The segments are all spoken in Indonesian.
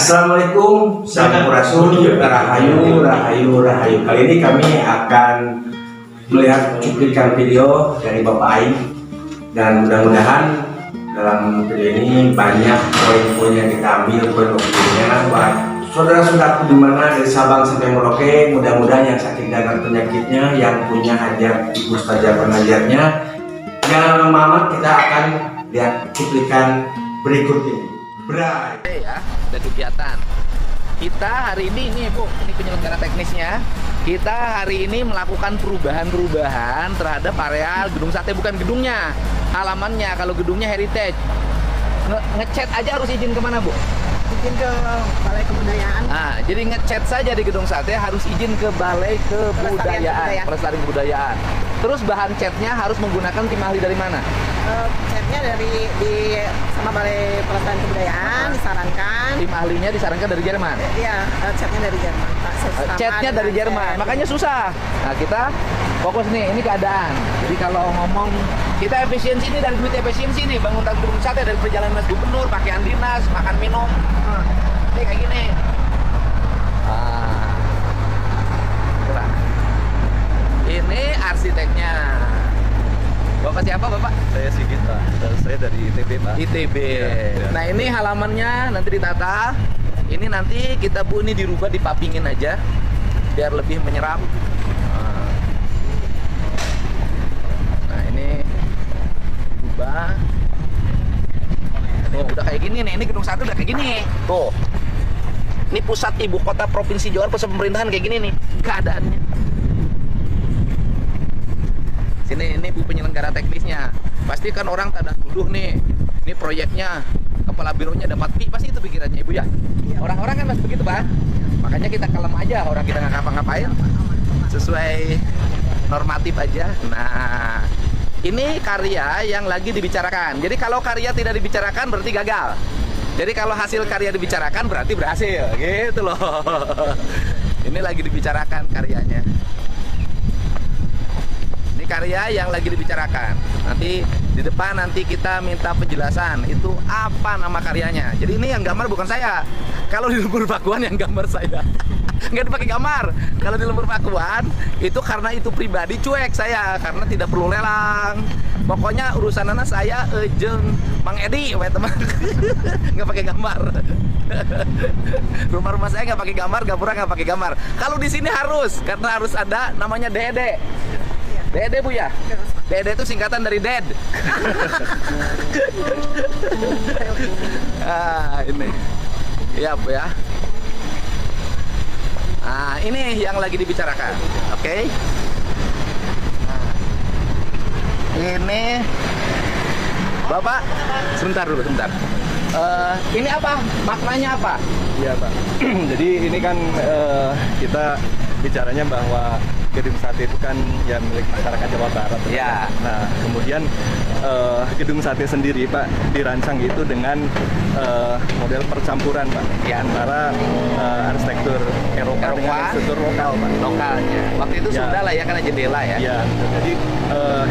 Assalamualaikum, Sampurasun, Rahayu. Kali ini kami akan melihat cuplikan video dari Bapak Aing, dan mudah-mudahan dalam video ini banyak poin-poin yang kita ambil, poin-poinnya buat saudara-saudaraku di mana dari Sabang sampai Merauke. Mudah-mudahan yang sakit dan penyakitnya, yang punya hajat di mustajab pengajarnya, jangan lama-lama. Kita akan lihat cuplikan berikut ini. Ya, ada kegiatan. Kita hari ini Bu, ini penyelenggara teknisnya. Kita hari ini melakukan perubahan terhadap area gedung sate, bukan gedungnya, halamannya. Kalau gedungnya heritage, ngecat aja harus izin kemana Bu? Izin ke Balai Kebudayaan. Nah, jadi ngecat saja di gedung sate harus izin ke Balai Kebudayaan, Pelestarian Kebudayaan. Terus bahan catnya harus menggunakan tim ahli dari mana? Catnya sama Balai Pelestarian Kebudayaan disarankan. Tim ahlinya disarankan dari Jerman. Iya, catnya dari Jerman. Catnya dari Jerman, makanya susah. Nah, kita fokus nih, ini keadaan. Jadi kalau ngomong kita efisiensi ini dari duit efisiensi nih, bangun gedung sate dari perjalanan dinas gubernur, pakaian dinas, makan minum. Ini kayak gini. Ini arsiteknya. Bapak siapa Bapak? Saya Sigit Pak, saya dari ITB Pak. ITB. Ya. Nah ini halamannya nanti ditata. Ini nanti kita Bu ini dirubah, dipapingin aja biar lebih menyerap. Nah ini dirubah. Oh udah kayak gini nih, ini gedung satu udah kayak gini. Tuh. Ini pusat ibu kota provinsi Jawa Barat, pusat pemerintahan kayak gini nih keadaannya. Sini ini Bu penyelenggara teknisnya. Pasti kan orang tada tuduh nih. Ini proyeknya kepala bironya dapat fee, pasti itu pikirannya Ibu ya. Orang-orang kan masih begitu Pak. Makanya kita kalem aja, orang kita nggak ngapa-ngapain, sesuai normatif aja. Nah, ini karya yang lagi dibicarakan. Jadi kalau karya tidak dibicarakan berarti gagal. Jadi kalau hasil karya dibicarakan berarti berhasil, gitu loh. Ini lagi dibicarakan karyanya. Ini karya yang lagi dibicarakan. Nanti di depan nanti kita minta penjelasan itu apa nama karyanya. Jadi ini yang gambar bukan saya. Kalau di Lembur Pakuan yang gambar saya. Nggak dipakai gambar. Kalau di Lembur Pakuan itu karena itu pribadi cuek saya, karena tidak perlu lelang. Pokoknya urusan anak saya jeung Mang Edi, teman. Nggak pakai gambar. Rumah-rumah saya nggak pakai gambar, gapura nggak pakai gambar. Kalau di sini harus, karena harus ada namanya Dede. Dede Bu ya? Dede itu singkatan dari dead. Ini. Iya Bu ya. Nah, ini yang lagi dibicarakan. Oke. Ini Bapak, sebentar dulu, sebentar. Ini apa? Maknanya apa? Iya Pak. Jadi ini kan kita bicaranya bahwa gedung sate itu kan ya milik masyarakat Jawa Barat. Ya. Nah kemudian gedung sate sendiri Pak dirancang itu dengan model percampuran Pak, ya, antara arsitektur Eropa dengan arsitektur lokal Pak. Lokalnya. Waktu itu Ya. sudah lah ya, karena jendela ya. Ya, jadi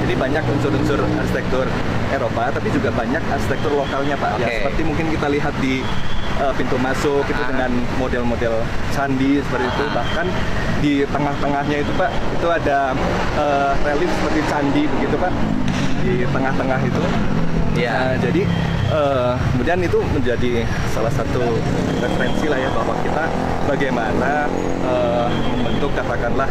ini banyak unsur-unsur arsitektur Eropa, tapi juga banyak arsitektur lokalnya Pak. Oke. Ya, seperti mungkin kita lihat di pintu masuk itu dengan model-model candi seperti itu. Bahkan di tengah-tengahnya itu Pak, itu ada relief seperti candi begitu Pak, di tengah-tengah itu. Ya. Jadi kemudian itu menjadi salah satu referensi lah ya, bahwa kita bagaimana membentuk katakanlah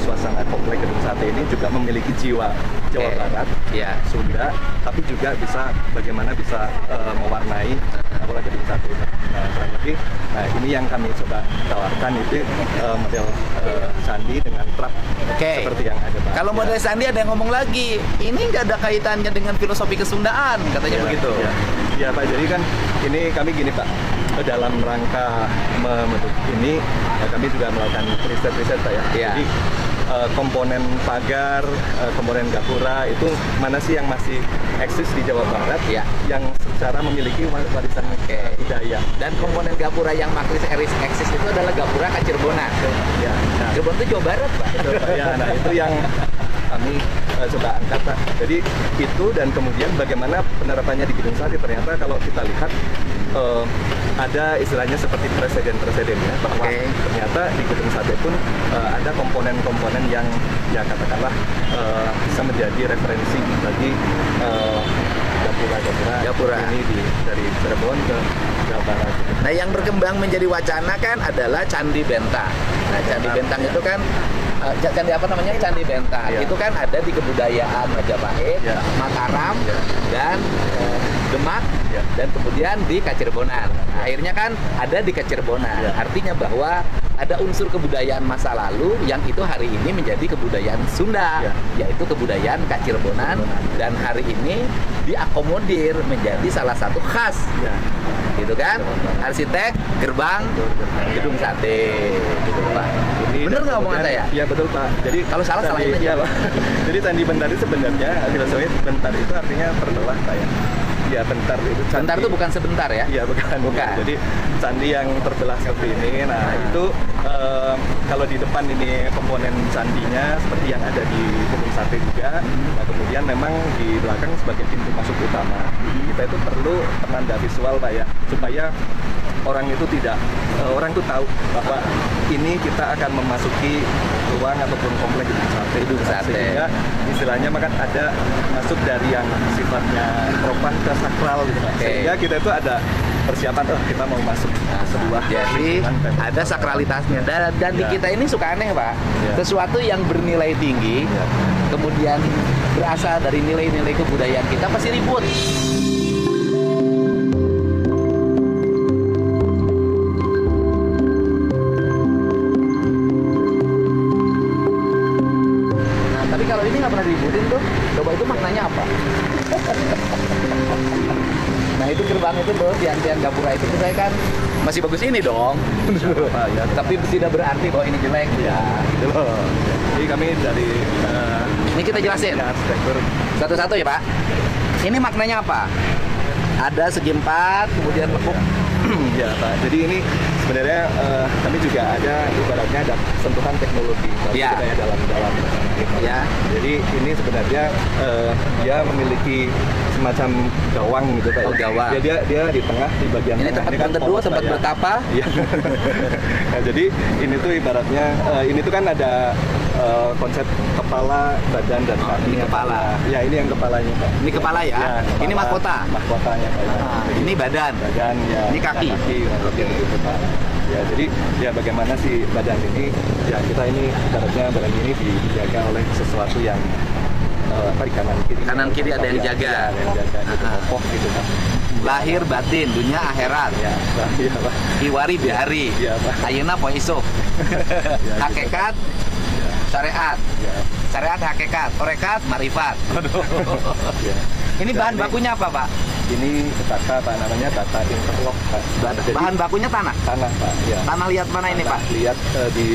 suasana komplek gedung sate ini juga memiliki jiwa Jawa Barat, ya, Sunda, tapi juga bisa bagaimana bisa mewarnai pola gedung sate. Nah, kurang lebih, nah ini yang kami coba tawarkan itu model candi dengan trap seperti yang ada Pak. Kalau model sandi ada yang ngomong lagi, ini nggak ada kaitannya dengan filosofi kesundaan, katanya begitu. Ya Pak, jadi kan ini kami gini Pak, dalam rangka membentuk ini ya, kami juga melakukan riset Pak ya. Ya. Jadi komponen pagar, komponen gapura itu mana sih yang masih eksis di Jawa Barat ya, yang secara memiliki warisan budaya. Dan komponen gapura yang eksis itu adalah gapura Kacirbonan. Ya, nah, Cirebon itu Jawa Barat Pak. ya, nah itu yang kami coba angkat Pak. Jadi itu, dan kemudian bagaimana penerapannya di gedung sate. Ternyata kalau kita lihat ada istilahnya seperti presiden-presidennya bahwa Oke. ternyata di gedung sate pun ada komponen-komponen yang ya katakanlah bisa menjadi referensi bagi dapura ini dari Cirebon ke Jawa Barat. Nah, yang berkembang menjadi wacana kan adalah Candi Bentang. Nah, Candi Bentang itu kan candi apa namanya? Candi Bentang. Iya. Itu kan ada di kebudayaan Majapahit, Iya. Mataram, Iya. dan Demak, Iya. dan kemudian di Kacirebonan. Nah, akhirnya kan ada di Kacirebonan. Iya. Artinya bahwa ada unsur kebudayaan masa lalu yang itu hari ini menjadi kebudayaan Sunda, Iya. yaitu kebudayaan Kacirebonan, dan hari ini diakomodir menjadi salah satu khas, Ya. gitu kan? Arsitek gerbang gedung sate, gitu Pak. Bener nggak omongan saya? Iya betul Pak. Jadi Kalau salah, candi- salahin aja. iya, Pak. Jadi candi bentar itu sebenarnya filosofi bentar itu artinya terbelah Pak ya. Ya bentar itu candi. Bentar itu bukan sebentar ya? Iya bukan. Bukan. Jadi candi yang terbelah seperti ini. Nah itu kalau di depan ini komponen candinya seperti yang ada di gedung sate juga. Nah kemudian memang di belakang sebagai pintu masuk utama kita itu perlu penanda visual Pak ya supaya orang itu orang itu tahu bahwa ini kita akan memasuki ruang ataupun komplek gedung sate. Sehingga istilahnya makan ada masuk dari yang sifatnya profan ke sakral gitu Pak. Oke. Sehingga kita itu ada persiapan kita mau masuk sebuah Jadi lingkungan pemerintahan. ada sakralitasnya dan di Ya. kita ini suka aneh Pak. Ya. Sesuatu yang bernilai tinggi, Ya. kemudian berasal dari nilai-nilai kebudayaan kita pasti ribut. Nah, tapi kalau ini nggak pernah diributin tuh, coba itu maknanya apa? Nah itu gerbang itu tuh, tiang-tiang gapura itu saya kan masih bagus ini dong. Pak, ya. Tapi tidak berarti bahwa ini jelek ya. Gitu loh. Jadi kami dari Ini kita jelasin arsitektur satu-satu ya Pak. Ini maknanya apa? Ada segi empat, kemudian lekuk. ya Pak. Jadi ini sebenarnya kami juga ada ibaratnya ada sentuhan teknologi Ya. kita ya dalam Ya. Jadi ini sebenarnya dia memiliki semacam gawang gitu Pak. Oh, gawang. Dia di tengah di bagian Ini tengah. tempat kan berteduh, polos, tempat Pak, ya. bertapa. Iya. Nah, jadi ini tuh ibaratnya ini tuh kan ada konsep kepala, badan dan kaki. ini kepala. Ya ini yang kepalanya Pak. Ini kepala ya? kepala, Ini mahkota? Mahkotanya Pak. ya. Ah, Jadi, ini badan. badan ya. Ini kaki. Oke gitu Pak. Ya jadi ya bagaimana sih badan ini ya kita ini ibaratnya badan ini dijaga oleh sesuatu yang apa di kanan kiri. Kanan kiri ada yang Ya, jaga. ada yang jaga gitu Ah. kokoh gitu Pak. Lahir batin, dunia akhirat. Ya, Pak. Iya Pak. Iwari bihari. Iya, Pak. Ayeuna poe isuk. gitu. Hakikat Ya, syariat. ya. Syariat hakikat, torekat marifat. Ya. Ini Ya, bahan bakunya apa Pak? Ini bata Pak, namanya bata interlock Pak. Jadi, Bahan bakunya tanah. tanah Pak. Ya. Tanah liat mana ini Pak? Lihat di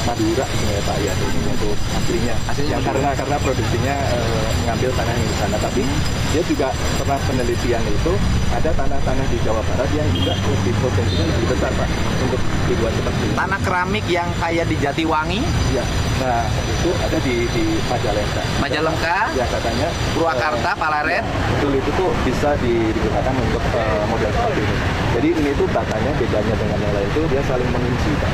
Madura sebenarnya Pak ya, ini itu aslinya. Aslinya Yang Madura. karena produksinya mengambil tanah yang di sana, tapi dia juga pernah penelitian itu ada tanah-tanah di Jawa Barat yang juga lebih potensinya lebih besar Pak untuk dibuat seperti ini. Tanah keramik yang kayak di Jatiwangi, Ya. Nah itu ada di Majalengka. Majalengka, Ya katanya Purwakarta, Palaret. betul itu tuh bisa digunakan untuk model seperti ini. Jadi ini tuh batanya bedanya dengan yang lain itu dia saling mengunci Pak.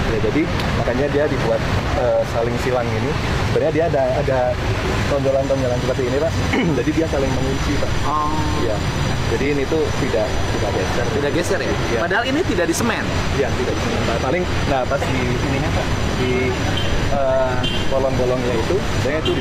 Ya, jadi makanya dia dibuat saling silang ini. Sebenarnya dia ada tonjolan-tonjolan seperti ini Pak. Jadi dia saling mengunci Pak. Oh, Ya. Jadi ini tuh tidak geser. tidak geser ya? Iya. Padahal ini tidak di semen. Ya tidak nah, paling pas di ininya Pak di bolong-bolongnya itu sebenarnya itu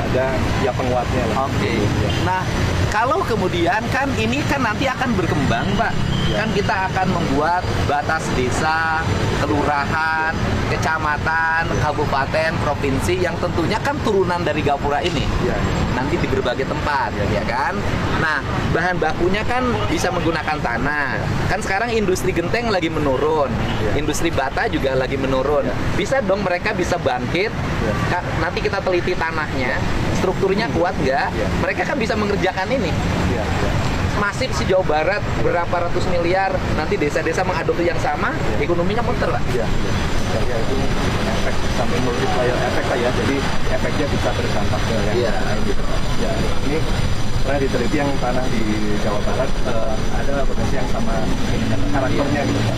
ada ya penguatnya lah. Oke. Ya. Nah, kalau kemudian kan ini kan nanti akan berkembang, Pak. Ya. Kan kita akan membuat batas desa, kelurahan, kecamatan, kabupaten, provinsi yang tentunya kan turunan dari gapura ini. Ya. Nanti di berbagai tempat, ya kan? Nah, bahan bakunya kan bisa menggunakan tanah. Kan sekarang industri genteng lagi menurun, Ya. industri bata juga lagi menurun. Ya. Bisa dong mereka bisa bangkit. Ya. Nanti kita teliti tanahnya, strukturnya kuat nggak? Ya. Mereka kan bisa mengerjakan ini. Ya. Ya. Masif si Jawa Barat berapa ratus miliar, nanti desa-desa mengadopsi yang sama, ekonominya muter lah. Ya. Ya, itu efek sampai multiplier efek Pak ya. Jadi efeknya bisa berdampak ke yang Iya. lain gitu. Ya, ini Karena diteliti yang tanah di Jawa Barat ada potensi yang sama karakternya gitu Pak.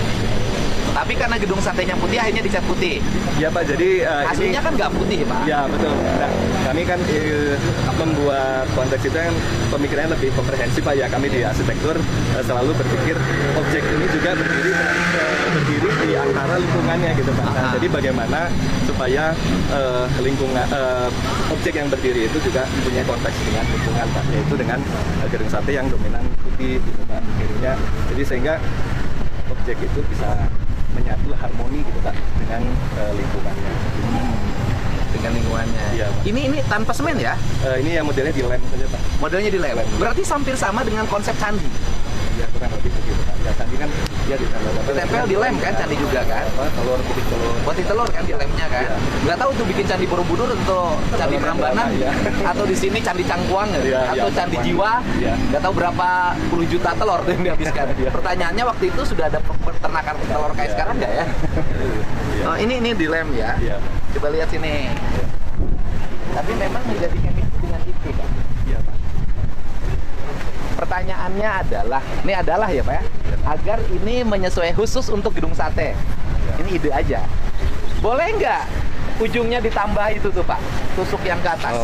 Tapi karena gedung satenya putih akhirnya dicat putih. Ya Pak, jadi Aslinya kan nggak putih Pak. Ya betul. Nah, kami kan membuat konteks itu kan pemikirannya lebih komprehensif Pak ya. Kami di arsitektur selalu berpikir objek ini juga berdiri di antara lingkungannya gitu Pak. Nah, jadi bagaimana supaya lingkungan objek yang berdiri itu juga punya konteks dengan lingkungan Pak, yaitu dengan gedung sate yang dominan putih gitu Pak. Akhirnya jadi sehingga objek itu bisa menyatu harmoni gitu Pak dengan lingkungannya. Dengan lingkungannya. Iya, Pak. Ini tanpa semen ya? Ini yang modelnya di lem saja Pak. Modelnya di lem. Berarti hampir sama dengan konsep candi. Ya kurang lebih begitu Pak. Ya candi kan dia Ditempel di lem kan candi juga kan? Telur, putih telur. Putih telur kan di lemnya kan? Iya. Nggak tahu tuh bikin candi Borobudur atau candi Prambanan Iya. atau di sini candi Cangkuang Iya, atau iya, candi Cangkuang. Jiwa. Iya. Nggak tahu berapa puluh juta telur yang dihabiskan. Iya. Pertanyaannya waktu itu sudah ada peternakan telur kayak sekarang nggak ya? Iya. Oh, ini di lem ya. Iya. Coba lihat sini. Iya. Tapi memang menjadikan itu dengan itu Pak. Iya Pak. Pertanyaannya adalah, ini adalah ya Pak ya, agar ini menyesuaikan khusus untuk gedung sate. Ini ide aja. Boleh nggak ujungnya ditambah itu tuh Pak, tusuk yang ke atas,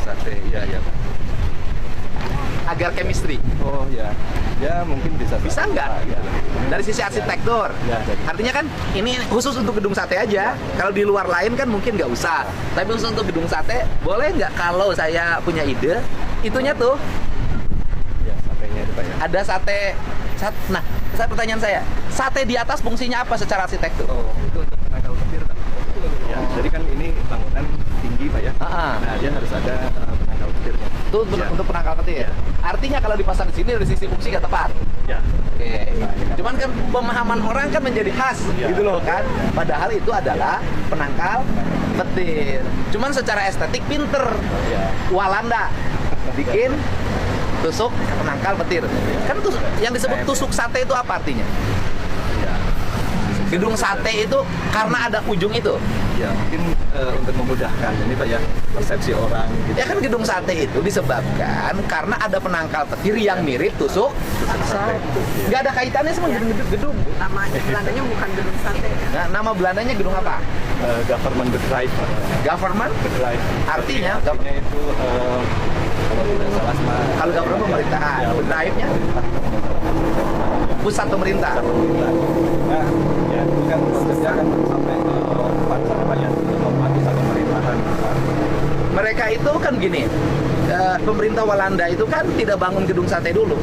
Sate, iya ya Pak. agar chemistry. Oh ya, ya mungkin bisa. Bisa nggak? Ya. Dari sisi arsitektur. Ya, ya. Artinya kan ini khusus untuk gedung sate aja. Kalau di luar lain kan mungkin nggak usah. Tapi khusus untuk gedung sate, boleh nggak kalau saya punya ide, itunya tuh Ya, satenya itu Pak ya. ada nah, pertanyaan saya, sate di atas fungsinya apa secara arsitektur? Oh, itu untuk penangkal petir Pak. Ya, jadi kan ini bangunan tinggi Pak ya. Ah. Nah, dia harus ada penangkal petirnya. Itu Ya. untuk penangkal petir. Ya. Artinya kalau dipasang di sini dari sisi fungsi nggak tepat. Ya. Oke. Cuman kan pemahaman orang kan menjadi khas Ya. gitu loh kan. Padahal itu adalah penangkal petir. Cuman secara estetik pinter. Ya. Walanda bikin tusuk penangkal petir. Kan yang disebut tusuk sate itu apa artinya? Ya. Gedung sate itu karena ada ujung itu. Ya, mungkin untuk memudahkan ini Pak ya, persepsi orang gitu. Ya kan gedung sate itu disebabkan karena ada penangkal petir yang mirip tusuk sate. Nggak ada kaitannya sama gedung. Nama Belandanya bukan gedung sate. Nah, nama Belandanya gedung apa? Government bedrijf. Government. Bedrijf. Artinya Artinya itu kalau tidak salah sama kalau government pemerintahan, Ya, bedrijfnya pusat pemerintah. Nah, ya itu kan konsepnya kan sampai ke depan sana Pak ya, tempat pusat pemerintahan. Mereka itu kan gini, pemerintah Walanda itu kan tidak bangun gedung sate dulu.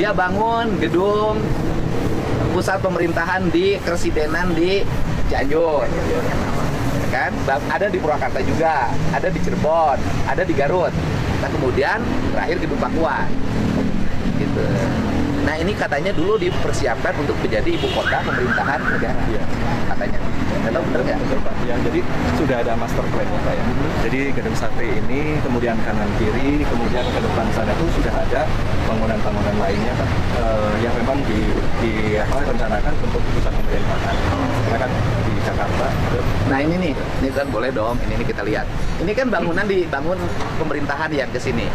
Dia bangun gedung pusat pemerintahan di Keresidenan di Cianjur. Kan ada di Purwakarta juga, ada di Cirebon, ada di Garut. Nah kemudian terakhir gedung Pakuan gitu. Nah ini katanya dulu dipersiapkan untuk menjadi ibu kota pemerintahan negara. Iya. Katanya. Nggak tahu bener nggak? Betul Pak. Ya, jadi sudah ada master plan-nya Pak ya. Jadi gedung sate ini kemudian kanan kiri, kemudian ke depan sana tuh sudah ada bangunan-bangunan lainnya Pak, yang memang direncanakan untuk pusat pemerintahan. Karena kan di Jakarta. Nah ini kan boleh dong. Ini kita lihat. Ini kan bangunan dibangun pemerintahan yang ke sini.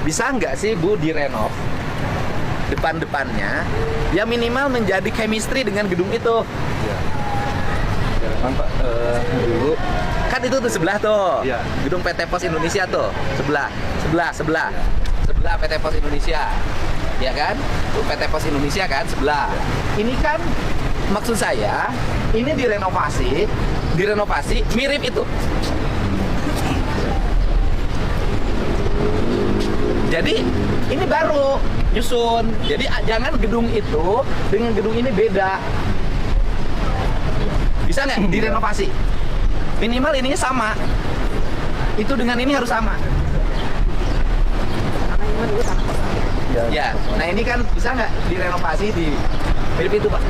Bisa nggak sih Bu direnov depan-depannya? Ya minimal menjadi chemistry dengan gedung itu. Ya. Ya, memang Pak, dulu Kan itu tuh sebelah tuh. Iya. Gedung PT Pos Indonesia tuh. Sebelah PT Pos Indonesia. Ya kan? Tuh PT Pos Indonesia kan sebelah. Ini kan maksud saya ini direnovasi mirip itu. Jadi ini baru nyusun. Jadi jangan gedung itu dengan gedung ini beda. Bisa nggak direnovasi? Minimal ininya sama. Itu dengan ini harus sama. Ya. Nah ini kan bisa nggak direnovasi Mirip itu Pak.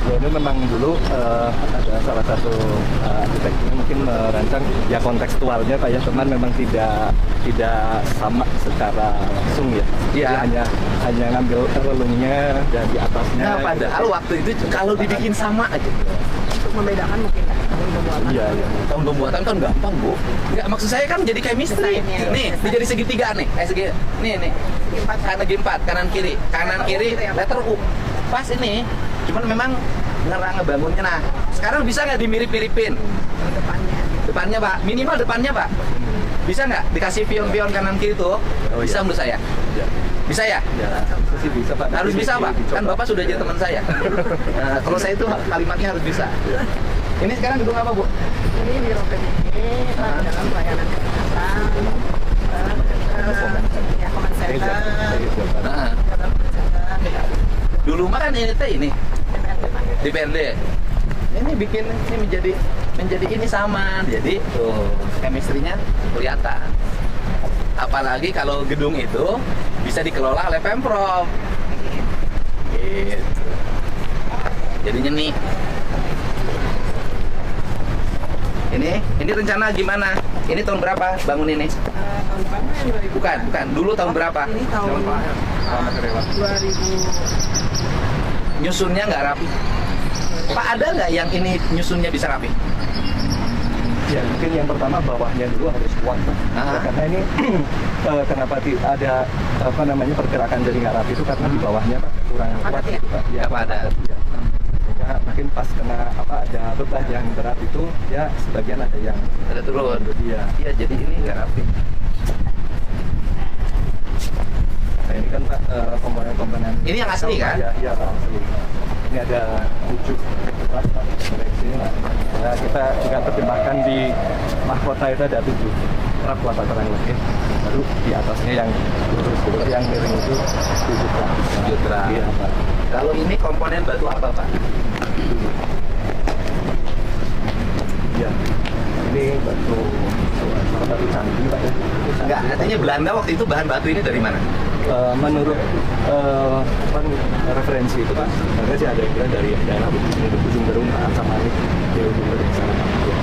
Ya, ini memang dulu ada salah satu arsiteknya mungkin merancang ya kontekstualnya Pak ya, teman memang tidak sama secara langsung ya. Iya. Jadi hanya ngambil relungnya dan di atasnya. Nah padahal waktu itu kalau dibikin sama aja. Untuk membedakan mungkin tahun pembuatan. Iya, iya. Tahun pembuatan kan gampang Bu. Enggak, maksud saya kan jadi chemistry. Desainnya. Nih, jadi segitiga nih. Nih. Kanan empat, kanan kiri letter U. Pas ini. Cuman memang ngebangunnya. Nah, sekarang bisa nggak dimirip-miripin? Depannya Pak, minimal depannya Pak. Bisa nggak dikasih pion-pion kanan kiri tuh? Oh, Bisa iya. menurut saya. Ya, Bisa ya? ya pasti bisa Pak. Harus bisa Pak. Kan Bapak sudah jadi teman saya. Nah, kalau saya itu kalimatnya harus bisa. Ini sekarang gedung apa Bu? Ini Biro PDG dalam pelayanan kesehatan, ya command center, Nah, dulu mah kan ini DPRD. Ini bikin ini menjadi ini sama. Jadi tuh chemistry-nya kelihatan. Apalagi kalau gedung itu bisa dikelola oleh Pemprov. Gitu. Jadinya nih. Ini rencana gimana? Ini tahun berapa bangun ini? tahun depan yang 2000. Bukan. Dulu tahun berapa? Ini tahun 2000. Nyusunnya nggak rapi. Pak, ada nggak yang ini nyusunnya bisa rapi? Ya mungkin yang pertama bawahnya dulu harus kuat Pak. Ah. Ya, karena ini kenapa ada pergerakan jadi nggak rapi itu karena di bawahnya Pak kurang kuat Padat ya? gitu, Pak. Nggak padat. Ya. Ya, mungkin pas kena ada beban yang berat itu ya sebagian ada yang Ada turun. Iya. Iya, jadi ini nggak rapi. Nah, ini kan Pak komponen-komponen. Ini yang asli kan? Iya Pak, asli. Ini ada 7 kelas Pak koleksi. Nah, kita juga terjemahkan di mahkota itu ada 7 rak latar terang langit. Baru di atasnya yang lurus, yang miring itu 7 rak. 7 rak. Iya Pak. Kalau ini komponen batu apa Pak? Iya. Ini batu candi Pak ya. Enggak, katanya Belanda waktu itu bahan batu ini dari mana? Menurut referensi itu Pak, sebenarnya sih ada yang bilang dari daerah Ujung Berung, sama ini dari Ujung Berung sana. Ya.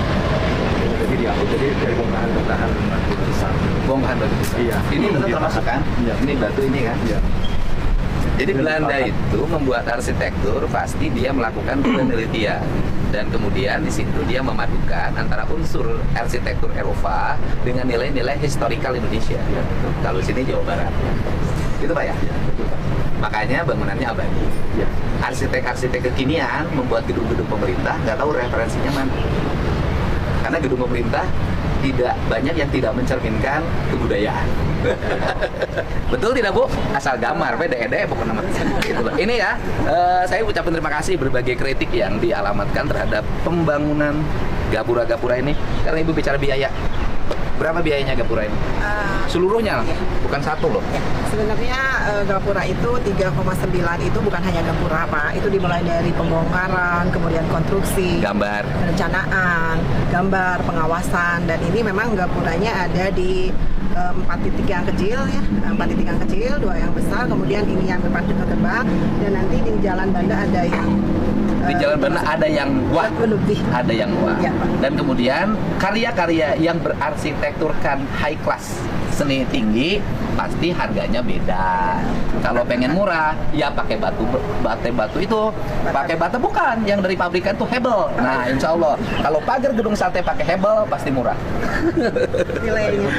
Jadi jadi dari bongkahan batu besar. Bongkahan batu besar. Iya. Ini tetap termasuk kan? Iya. Ini batu ini kan? Iya. Jadi Belanda itu membuat arsitektur pasti dia melakukan penelitian dan kemudian di situ dia memadukan antara unsur arsitektur Eropa dengan nilai-nilai historikal Indonesia. Kalau sini Jawa Barat. Gitu Pak ya? Iya, betul Pak. Makanya bangunannya abadi. Iya. Arsitek-arsitek kekinian membuat gedung-gedung pemerintah nggak tahu referensinya mana. Karena gedung pemerintah tidak banyak yang tidak mencerminkan kebudayaan. Betul tidak Bu? Asal gambar, dede pokoknya nama. Gitu, Pak. Ini ya, saya ucapkan terima kasih berbagai kritik yang dialamatkan terhadap pembangunan gapura-gapura ini. Karena Ibu bicara biaya. Berapa biayanya gapura ini? Seluruhnya, bukan satu loh. Sebenarnya gapura itu 3,9 itu bukan hanya gapura Pak, itu dimulai dari pembongkaran, kemudian konstruksi, Gambar. perencanaan, gambar, pengawasan, dan ini memang gapuranya ada di 4 titik yang kecil ya, 4 titik yang kecil, 2 yang besar, kemudian ini yang depan ke gerbang, dan nanti di Jalan Banda ada yang Di Jalan Banda ada yang wah, lebih. ada yang wah. Ya, Pak. Dan kemudian karya-karya yang berarsitekturkan high class, seni tinggi, pasti harganya beda. Kalau pengen murah, ya pakai batu itu, pakai batu bukan yang dari pabrikan tuh Hebel. Nah, insya Allah kalau pagar gedung sate pakai Hebel pasti murah. Nilainya.